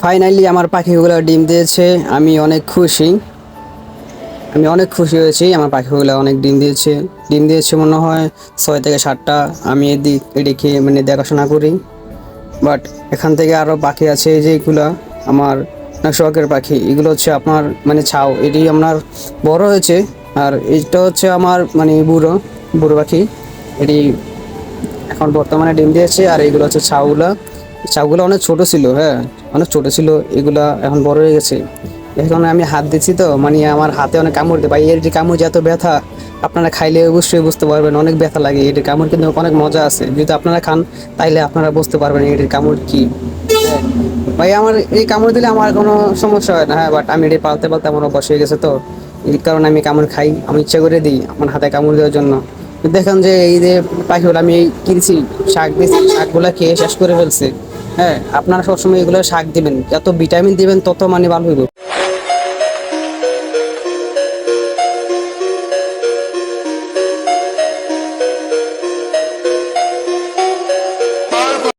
Finally আমার পাখিগুলো ডিম দিয়েছে। আমি অনেক খুশি। আমি অনেক খুশি হয়েছি। আমার পাখিগুলো অনেক ডিম দিয়েছে মনে হয় 6 থেকে 7টা। আমি এদিকে মানে দেখাশোনা করি। বাট এখান থেকে আরও পাখি আছে, এই যে এগুলা আমার অনেক শখের পাখি। এগুলো হচ্ছে আপনার মানে ছাও, এটি আপনার বড় হয়েছে। আর এইটা হচ্ছে আমার মানে বুড়ো বুড়ো পাখি। এটি এখন বর্তমানে ডিম দিয়েছে। আর এইগুলো হচ্ছে ছাউগুলা। ছাউগুলো অনেক ছোট ছিল, হ্যাঁ অনেক ছোট ছিল। এগুলা এখন বড় হয়ে গেছে। এখন আমি হাত দিচ্ছি তো মানে আমার হাতে অনেক কামড় দেয় ভাই। এর যে কামড় যে এত ব্যথা, আপনারা খাইলে অবশ্যই বুঝতে পারবেন। অনেক ব্যথা লাগে এটির কামড়, কিন্তু অনেক মজা আছে। যদি আপনারা খান তাইলে আপনারা বুঝতে পারবেন এটির কামড় কি। হ্যাঁ ভাই, আমার এই কামড় দিলে আমার কোনো সমস্যা হয় না, হ্যাঁ বাট আমি এটি পালতে পালতে আমার অভ্যাস হয়ে গেছে। তো এই কারণে আমি কামড় খাই, আমি ইচ্ছা করে দিই আমার হাতে কামড় দেওয়ার জন্য। দেখেন যে এই যে পাখিগুলো আমি কিনছি, শাক দিয়েছি, শাকগুলা খেয়ে শেষ করে ফেলছে। হ্যাঁ, আপনারা সবসময় এগুলো শাক দিবেন, যত ভিটামিন দিবেন তত মানে ভালো হইব।